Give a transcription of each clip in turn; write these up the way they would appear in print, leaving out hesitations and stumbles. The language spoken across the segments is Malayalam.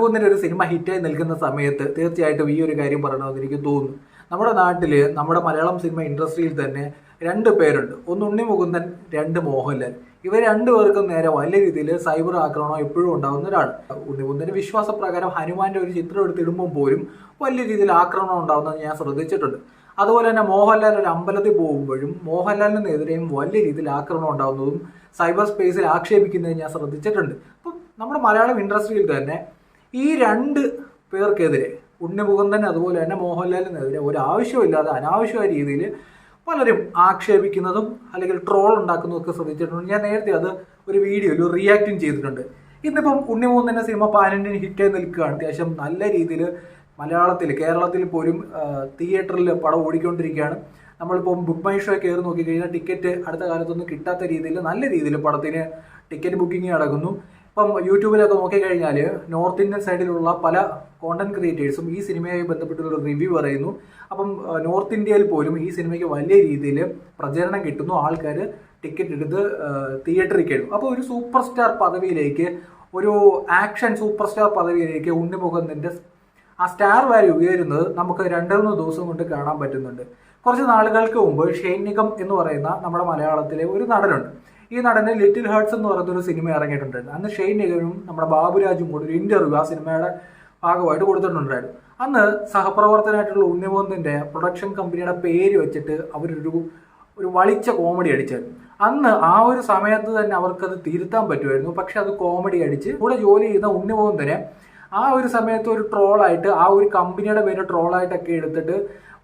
ഒരു സിനിമ ഹിറ്റായി നിൽക്കുന്ന സമയത്ത് തീർച്ചയായിട്ടും ഈ ഒരു കാര്യം പറയണമെന്ന് എനിക്ക് തോന്നുന്നു. നമ്മുടെ നാട്ടിൽ നമ്മുടെ മലയാളം സിനിമ ഇൻഡസ്ട്രിയിൽ തന്നെ രണ്ട് പേരുണ്ട്. ഒന്ന് ഉണ്ണി മുകുന്ദൻ, രണ്ട് മോഹൻലാൽ. ഇവർ രണ്ടുപേർക്കും നേരെ വലിയ രീതിയിൽ സൈബർ ആക്രമണം എപ്പോഴും ഉണ്ടാകുന്ന ഒരാളാണ്. ഉണ്ണി മുകുന്ദന്റെ വിശ്വാസപ്രകാരം ഹനുമാന്റെ ഒരു ചിത്രം എടുത്തിടുമ്പോൾ പോലും വലിയ രീതിയിൽ ആക്രമണം ഉണ്ടാകുന്നത് ഞാൻ ശ്രദ്ധിച്ചിട്ടുണ്ട്. അതുപോലെ തന്നെ മോഹൻലാൽ ഒരു അമ്പലത്തിൽ പോകുമ്പോഴും മോഹൻലാലിനെതിരെയും വലിയ രീതിയിൽ ആക്രമണം ഉണ്ടാകുന്നതും സൈബർ സ്പേസിൽ ആക്ഷേപിക്കുന്നതും ഞാൻ ശ്രദ്ധിച്ചിട്ടുണ്ട്. അപ്പം നമ്മുടെ മലയാളം ഇൻഡസ്ട്രിയിൽ തന്നെ ഈ രണ്ട് പേർക്കെതിരെ ഉണ്ണി മുകുന്ദൻ അതുപോലെ തന്നെ മോഹൻലാലിനെതിരെ ഒരു ആവശ്യമില്ലാതെ അനാവശ്യമായ രീതിയിൽ പലരും ആക്ഷേപിക്കുന്നതും അല്ലെങ്കിൽ ട്രോൾ ഉണ്ടാക്കുന്നതും ഒക്കെ ശ്രദ്ധിച്ചിട്ടുണ്ട്. ഞാൻ നേരത്തെ അത് ഒരു വീഡിയോയിൽ റിയാക്റ്റും ചെയ്തിട്ടുണ്ട്. ഇന്നിപ്പം ഉണ്ണി മുകുന്ദൻ്റെ സിനിമ പാൻ ഇന്ത്യൻ ഹിറ്റായി നിൽക്കുകയാണ്. അത്യാവശ്യം നല്ല രീതിയിൽ മലയാളത്തിൽ കേരളത്തിൽ പോലും തിയേറ്ററിൽ പടം ഓടിക്കൊണ്ടിരിക്കുകയാണ്. നമ്മളിപ്പം ബുക്ക് മൈ ഷോ കയറി നോക്കിക്കഴിഞ്ഞാൽ ടിക്കറ്റ് അടുത്ത കാലത്തൊന്നും കിട്ടാത്ത രീതിയിൽ നല്ല രീതിയിൽ പടത്തിന് ടിക്കറ്റ് ബുക്കിംഗ് നടക്കുന്നു. ഇപ്പം യൂട്യൂബിലൊക്കെ നോക്കിക്കഴിഞ്ഞാൽ നോർത്ത് ഇന്ത്യൻ സൈഡിലുള്ള പല കോണ്ടന്റ് ക്രിയേറ്റേഴ്സും ഈ സിനിമയുമായി ബന്ധപ്പെട്ടുള്ള റിവ്യൂ പറയുന്നു. അപ്പം നോർത്ത് ഇന്ത്യയിൽ പോലും ഈ സിനിമയ്ക്ക് വലിയ രീതിയിൽ പ്രചരണം കിട്ടുന്നു. ആൾക്കാർ ടിക്കറ്റ് എടുത്ത് തിയേറ്ററിൽ കയറും. അപ്പോൾ ഒരു സൂപ്പർ സ്റ്റാർ പദവിയിലേക്ക്, ഒരു ആക്ഷൻ സൂപ്പർ സ്റ്റാർ പദവിയിലേക്ക് ഉണ്ണി മുകുന്ദൻ്റെ ആ സ്റ്റാർ വാല്യൂ ഉയരുന്നത് നമുക്ക് 2-3 ദിവസം കൊണ്ട് കാണാൻ പറ്റുന്നുണ്ട്. കുറച്ച് നാളുകൾക്ക് മുമ്പ് ഷെയ്ൻ നിഗം എന്ന് പറയുന്ന നമ്മുടെ മലയാളത്തിലെ ഒരു നടനുണ്ട്. ഈ നടന് ലിറ്റിൽ ഹാർട്ട്സ് എന്ന് പറയുന്ന ഒരു സിനിമ ഇറങ്ങിയിട്ടുണ്ടായിരുന്നു. അന്ന് ഷെയ്ൻ നിഗമും നമ്മുടെ ബാബുരാജും കൂടി ഒരു ഇന്റർവ്യൂ ആ സിനിമയുടെ ഭാഗമായിട്ട് കൊടുത്തിട്ടുണ്ടായിരുന്നു. അന്ന് സഹപ്രവർത്തകനായിട്ടുള്ള ഉണ്ണി മുകുന്ദൻ്റെ പ്രൊഡക്ഷൻ കമ്പനിയുടെ പേര് വെച്ചിട്ട് ഒരു വളിച്ച കോമഡി അടിച്ചായിരുന്നു. അന്ന് ആ ഒരു സമയത്ത് തന്നെ അവർക്കത് തിരുത്താൻ പറ്റുമായിരുന്നു. പക്ഷെ അത് കോമഡി അടിച്ച് കൂടെ ജോലി ചെയ്യുന്ന ഉണ്ണി മുകുന്ദനെ ആ ഒരു സമയത്ത് ഒരു ട്രോളായിട്ട്, ആ ഒരു കമ്പനിയുടെ പേര് ട്രോളായിട്ടൊക്കെ എടുത്തിട്ട്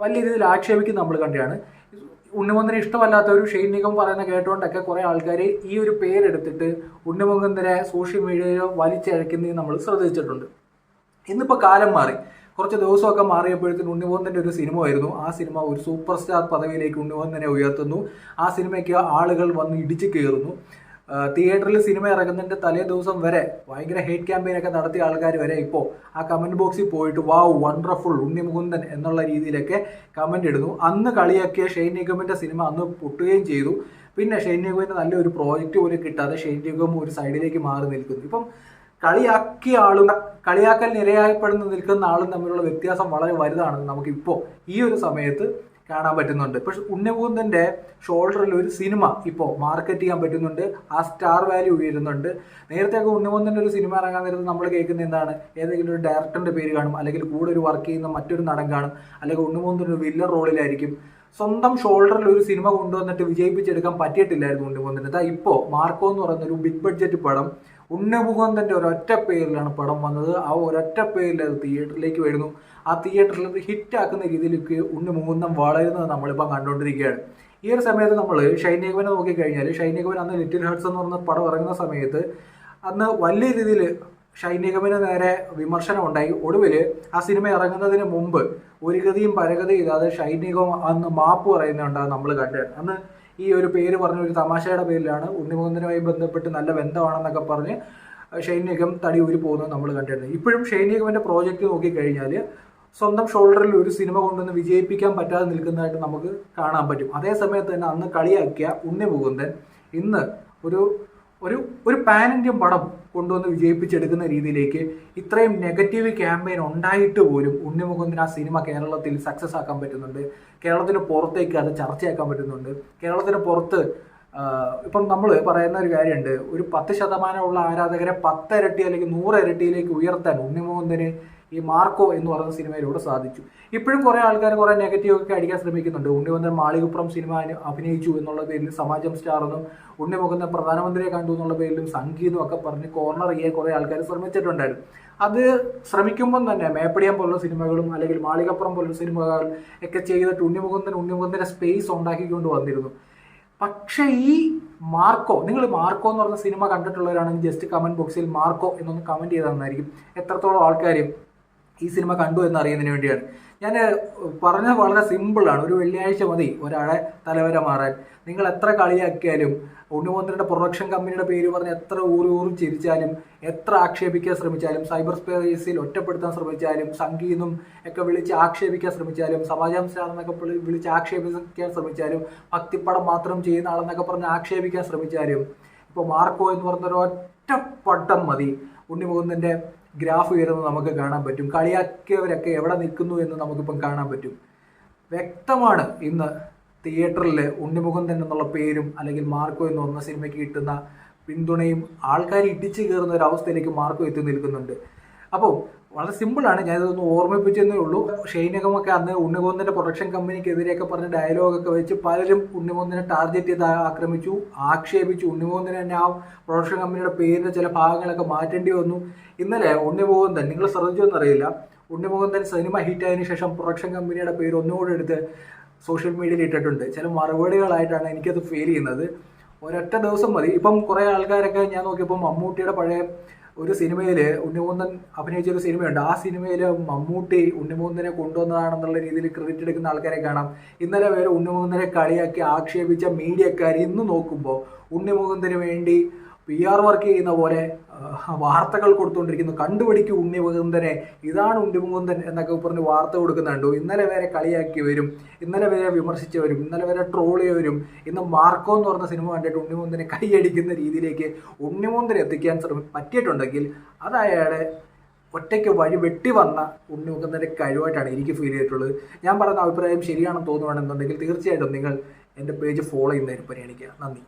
വലിയ രീതിയിൽ ആക്ഷേപിക്കുന്ന നമ്മൾ കണ്ടാണ്. ഉണ്ണി മുകുന്ദനെ ഇഷ്ടമല്ലാത്ത ഒരു ഷെയ്ൻ നിഗം പറയുന്ന കേട്ടുകൊണ്ടൊക്കെ കുറേ ആൾക്കാർ ഈ ഒരു പേരെടുത്തിട്ട് ഉണ്ണി മുകുന്ദനെ സോഷ്യൽ മീഡിയയിൽ വലിച്ചഴക്കുന്നത് നമ്മൾ ശ്രദ്ധിച്ചിട്ടുണ്ട്. ഇന്നിപ്പോൾ കാലം മാറി. കുറച്ച് ദിവസമൊക്കെ മാറിയപ്പോഴത്തേക്കും ഉണ്ണി മുകുന്ദൻ്റെ ഒരു സിനിമ ആയിരുന്നു. ആ സിനിമ ഒരു സൂപ്പർ സ്റ്റാർ പദവിയിലേക്ക് ഉണ്ണി മുകുന്ദനെ ഉയർത്തുന്നു. ആ സിനിമയ്ക്ക് ആളുകൾ വന്ന് ഇടിച്ചു കയറുന്നു. തിയേറ്ററിൽ സിനിമ ഇറങ്ങുന്നതിൻ്റെ തലേ ദിവസം വരെ ഭയങ്കര ഹേറ്റ് ക്യാമ്പയിനൊക്കെ നടത്തിയ ആൾക്കാർ വരെ ഇപ്പോൾ ആ കമൻറ്റ് ബോക്സിൽ പോയിട്ട് വാവ് വണ്ടർഫുൾ ഉണ്ണി മുകുന്ദൻ എന്നുള്ള രീതിയിലൊക്കെ കമൻ്റ് ഇടുന്നു. അന്ന് കളിയാക്കിയ ഷെയ്ൻ നിഗമിൻ്റെ സിനിമ അന്ന് പൊട്ടുകയും ചെയ്തു. പിന്നെ ഷെയ്ൻ നിഗമിന് നല്ലൊരു പ്രോജക്റ്റ് പോലും കിട്ടാതെ ഷെയ്ൻ നിഗം ഒരു സൈഡിലേക്ക് മാറി നിൽക്കുന്നു. ഇപ്പം കളിയാക്കിയ ആളും കളിയാക്കൽ നിരയായപ്പെടുന്ന നിൽക്കുന്ന ആളും തമ്മിലുള്ള വ്യത്യാസം വളരെ വലുതാണെന്ന് നമുക്കിപ്പോൾ ഈ ഒരു സമയത്ത് കാണാൻ പറ്റുന്നുണ്ട്. പക്ഷെ ഉണ്ണി മുകുന്ദൻ്റെ ഷോൾഡറിൽ ഒരു സിനിമ ഇപ്പോൾ മാർക്കറ്റ് ചെയ്യാൻ പറ്റുന്നുണ്ട്. ആ സ്റ്റാർ വാല്യൂ ഉയരുന്നുണ്ട്. നേരത്തെയൊക്കെ ഉണ്ണി മുകുന്ദൻ്റെ ഒരു സിനിമ ഇറങ്ങാൻ നേരത്ത് നമ്മൾ കേൾക്കുന്ന എന്താണ്, ഏതെങ്കിലും ഒരു ഡയറക്ടറിൻ്റെ പേര് കാണും, അല്ലെങ്കിൽ കൂടെ ഒരു വർക്ക് ചെയ്യുന്ന മറ്റൊരു നടൻ കാണും, അല്ലെങ്കിൽ ഉണ്ണി മുകുന്ദൻ ഒരു വില്ലൻ റോളിലായിരിക്കും. സ്വന്തം ഷോൾഡറിൽ ഒരു സിനിമ കൊണ്ടുവന്നിട്ട് വിജയിപ്പിച്ചെടുക്കാൻ പറ്റിയിട്ടില്ലായിരുന്നു ഉണ്ണി മുകുന്ദന്. ഇപ്പോൾ മാർക്കോ എന്ന് പറയുന്ന ഒരു ബിഗ് ബഡ്ജറ്റ് പടം ഉണ്ണി മുകുന്ദൻ്റെ ഒരൊറ്റ പേരിലാണ് പടം വന്നത്. ആ ഒരൊറ്റ പേരിൽ അത് തിയേറ്ററിലേക്ക് വരുന്നു. ആ തിയേറ്ററിൽ ഹിറ്റാക്കുന്ന രീതിയിലേക്ക് ഉണ്ണി മുകുന്ദൻ വളരുന്നത് നമ്മളിപ്പോൾ കണ്ടുകൊണ്ടിരിക്കുകയാണ്. ഈ ഒരു സമയത്ത് നമ്മൾ ഷൈൻ നിഗമിനെ നോക്കിക്കഴിഞ്ഞാൽ ഷൈൻ നിഗമൻ അന്ന് ലിറ്റിൽ ഹാർട്ട്സ് എന്ന് പറഞ്ഞ പടം ഇറങ്ങുന്ന സമയത്ത് അന്ന് വലിയ രീതിയിൽ ഷൈൻ നിഗമിന് നേരെ വിമർശനം ഉണ്ടായി. ഒടുവിൽ ആ സിനിമ ഇറങ്ങുന്നതിന് മുമ്പ് ഒരു ഗതിയും പരഗതിയും ഇല്ലാതെ ഷൈൻ നിഗം അന്ന് മാപ്പ് പറയുന്നുണ്ടാകും നമ്മൾ കണ്ടത്. അന്ന് ഈ ഒരു പേര് പറഞ്ഞ ഒരു തമാശയുടെ പേരിലാണ് ഉണ്ണി മുകുന്ദനുമായി ബന്ധപ്പെട്ട് നല്ല ബന്ധമാണെന്നൊക്കെ പറഞ്ഞ് ഷൈൻ നിഗം തടി ഊരി പോകുന്നത് നമ്മൾ കണ്ടിരുന്നത്. ഇപ്പോഴും ഷൈൻ നിഗമിൻ്റെ പ്രോജക്റ്റ് നോക്കിക്കഴിഞ്ഞാൽ സ്വന്തം ഷോൾഡറിൽ ഒരു സിനിമ കൊണ്ടുവന്ന് വിജയിപ്പിക്കാൻ പറ്റാതെ നിൽക്കുന്നതായിട്ട് നമുക്ക് കാണാൻ പറ്റും. അതേ സമയത്ത് തന്നെ അന്ന് കളിയാക്കിയ ഉണ്ണി മുകുന്ദൻ ഇന്ന് ഒരു പാൻ ഇന്ത്യൻ പടം കൊണ്ടുവന്ന് വിജയിപ്പിച്ചെടുക്കുന്ന രീതിയിലേക്ക് ഇത്രയും നെഗറ്റീവ് ക്യാമ്പയിൻ ഉണ്ടായിട്ട് പോലും ഉണ്ണി മുകുന്ദൻ ആ സിനിമ കേരളത്തിൽ സക്സസ് ആക്കാൻ പറ്റുന്നുണ്ട്. കേരളത്തിന് പുറത്തേക്ക് അത് ചർച്ചയാക്കാൻ പറ്റുന്നുണ്ട്. കേരളത്തിന് പുറത്ത് ഇപ്പം നമ്മൾ പറയുന്ന ഒരു കാര്യമുണ്ട്, ഒരു 10% ആരാധകരെ 10 ഇരട്ടി അല്ലെങ്കിൽ 100 ഇരട്ടിയിലേക്ക് ഉയർത്താൻ ഉണ്ണി മുകുന്ദന് ഈ മാർക്കോ എന്ന് പറയുന്ന സിനിമയിലൂടെ സാധിച്ചു. ഇപ്പോഴും കുറേ ആൾക്കാർ കുറേ നെഗറ്റീവ് ഒക്കെ അടിക്കാൻ ശ്രമിക്കുന്നുണ്ട്. ഉണ്ണി മുകുന്ദൻ മാളികപ്പുറം സിനിമ അഭിനയിച്ചു എന്നുള്ള പേരിൽ സമാജം സ്റ്റാർ എന്നും ഉണ്ണി മുകുന്ദൻ പ്രധാനമന്ത്രിയെ കണ്ടു എന്നുള്ള പേരിലും സംഗീതം ഒക്കെ പറഞ്ഞ് കോർണർ ചെയ്യാൻ കുറേ ആൾക്കാർ ശ്രമിച്ചിട്ടുണ്ടായിരുന്നു. അത് ശ്രമിക്കുമ്പം തന്നെ മേപ്പടിയാൻ പോലുള്ള സിനിമകളും അല്ലെങ്കിൽ മാളികപ്പുറം പോലുള്ള സിനിമകൾ ഒക്കെ ചെയ്തിട്ട് ഉണ്ണി മുകുന്ദൻ്റെ സ്പേസ് ഉണ്ടാക്കിക്കൊണ്ട് വന്നിരുന്നു. പക്ഷേ ഈ മാർക്കോ, നിങ്ങൾ മാർക്കോ എന്ന് പറഞ്ഞ സിനിമ കണ്ടിട്ടുള്ളവരാണെങ്കിൽ ജസ്റ്റ് കമൻറ്റ് ബോക്സിൽ മാർക്കോ എന്നൊന്ന് കമൻറ്റ് ചെയ്ത് തന്നായിരിക്കും എത്രത്തോളം ആൾക്കാർ ഈ സിനിമ കണ്ടു എന്നറിയുന്നതിന് വേണ്ടിയാണ്. ഞാൻ പറഞ്ഞത് വളരെ സിമ്പിളാണ്. ഒരു വെള്ളിയാഴ്ച മതി ഒരാളെ തലവര മാറാൻ. നിങ്ങൾ എത്ര കളിയാക്കിയാലും ഉണ്ണി മുകുന്ദൻ്റെ പ്രൊഡക്ഷൻ കമ്പനിയുടെ പേര് പറഞ്ഞ് എത്ര ഊറും ചിരിച്ചാലും എത്ര ആക്ഷേപിക്കാൻ ശ്രമിച്ചാലും സൈബർ സ്പേസിൽ ഒറ്റപ്പെടുത്താൻ ശ്രമിച്ചാലും സംഗീതം ഒക്കെ വിളിച്ച് ആക്ഷേപിക്കാൻ ശ്രമിച്ചാലും സമാജം സ്റ്റാർ എന്നൊക്കെ വിളിച്ച് ആക്ഷേപിക്കാൻ ശ്രമിച്ചാലും ഭക്തിപ്പടം മാത്രം ചെയ്യുന്ന ആളെന്നൊക്കെ പറഞ്ഞ് ആക്ഷേപിക്കാൻ ശ്രമിച്ചാലും ഇപ്പോൾ മാർക്കോ എന്ന് പറഞ്ഞൊരു ഒറ്റ പട്ടം മതി ഉണ്ണി മുകുന്ദൻ്റെ ഗ്രാഫ് ഉയരുന്നത് നമുക്ക് കാണാൻ പറ്റും. കളിയാക്കിയവരൊക്കെ എവിടെ നിൽക്കുന്നു എന്ന് നമുക്കിപ്പം കാണാൻ പറ്റും. വ്യക്തമാണ് ഇന്ന് തിയേറ്ററിൽ ഉണ്ണിമുകുന്ദൻ എന്നുള്ള പേരും അല്ലെങ്കിൽ മാർക്കോ എന്ന് പറഞ്ഞ സിനിമയ്ക്ക് കിട്ടുന്ന പിന്തുണയും ആൾക്കാർ ഇടിച്ചു കയറുന്ന ഒരു അവസ്ഥയിലേക്ക് മാർക്കോ എത്തി നിൽക്കുന്നുണ്ട്. അപ്പോൾ വളരെ സിമ്പിളാണ്, ഞാനിതൊന്ന് ഓർമ്മിപ്പിച്ചതേ ഉള്ളൂ. ഷൈനകമൊക്കെ അന്ന് ഉണ്ണിമുകുന്ദൻ്റെ പ്രൊഡക്ഷൻ കമ്പനിക്കെതിരെയൊക്കെ പറഞ്ഞ ഡയലോഗൊക്കെ വെച്ച് പലരും ഉണ്ണിമുകുന്ദനെ ടാർഗറ്റ് ചെയ്ത് ആക്രമിച്ചു, ആക്ഷേപിച്ചു. ഉണ്ണിമുകുന്ദനെ തന്നെ ആ പ്രൊഡക്ഷൻ കമ്പനിയുടെ പേരിൻ്റെ ചില ഭാഗങ്ങളൊക്കെ മാറ്റേണ്ടി വന്നു. ഇന്നലെ ഉണ്ണിമുകുന്ദൻ, നിങ്ങൾ ശ്രദ്ധിച്ചോന്നറിയില്ല, ഉണ്ണിമുകുന്ദൻ സിനിമ ഹിറ്റായതിനു ശേഷം പ്രൊഡക്ഷൻ കമ്പനിയുടെ പേര് ഒന്നുകൂടെ എടുത്ത് സോഷ്യൽ മീഡിയയിൽ ഇട്ടിട്ടുണ്ട്. ചില മറുപടികളായിട്ടാണ് എനിക്കത് ഫീൽ ചെയ്യുന്നത്. ഒരൊറ്റ ദിവസം മതി. ഇപ്പം കുറേ ആൾക്കാരൊക്കെ ഞാൻ നോക്കിയപ്പോൾ മമ്മൂട്ടിയുടെ പഴയ ഒരു സിനിമയിൽ ഉണ്ണിമുകുന്ദൻ അഭിനയിച്ചൊരു സിനിമയുണ്ട്. ആ സിനിമയിൽ മമ്മൂട്ടി ഉണ്ണിമുകുന്ദനെ കൊണ്ടുവന്നതാണെന്നുള്ള രീതിയിൽ ക്രെഡിറ്റ് എടുക്കുന്ന ആൾക്കാരെ കാണാം. ഇന്നലെ വരെ ഉണ്ണിമുകുന്ദനെ കളിയാക്കി ആക്ഷേപിച്ച മീഡിയക്കാർ ഇന്ന് നോക്കുമ്പോൾ ഉണ്ണിമുകുന്ദന് വേണ്ടി PR വർക്ക് ചെയ്യുന്ന പോലെ വാർത്തകൾ കൊടുത്തുകൊണ്ടിരിക്കുന്നു. കണ്ടുപിടിക്കും ഉണ്ണിമുകുന്ദനെ, ഇതാണ് ഉണ്ണിമുകുന്ദൻ എന്നൊക്കെ പറഞ്ഞ് വാർത്ത കൊടുക്കുന്നുണ്ടോ. ഇന്നലെ വരെ കളിയാക്കിയവരും ഇന്നലെ വരെ വിമർശിച്ചവരും ഇന്നലെ വരെ ട്രോൾ ചെയ്തവരും ഇന്ന് മാർക്കോ എന്ന് പറഞ്ഞ സിനിമ കണ്ടിട്ട് ഉണ്ണിമുകുന്ദനെ കൈയടിക്കുന്ന രീതിയിലേക്ക് ഉണ്ണിമുകുന്ദനെ എത്തിക്കാൻ പറ്റിയിട്ടുണ്ടെങ്കിൽ അത് അയാളെ ഒറ്റയ്ക്ക് വഴി വെട്ടി വന്ന ഉണ്ണിമുകുന്ദൻ്റെ കഴിവായിട്ടാണ് എനിക്ക് ഫീൽ ചെയ്തിട്ടുള്ളത്. ഞാൻ പറയുന്ന അഭിപ്രായം ശരിയാണെന്ന് തോന്നുകയാണെന്നുണ്ടെങ്കിൽ തീർച്ചയായിട്ടും നിങ്ങൾ എൻ്റെ പേജ് ഫോളോ ചെയ്യുന്നതിന് പരിഗണിക്കുക. നന്ദി.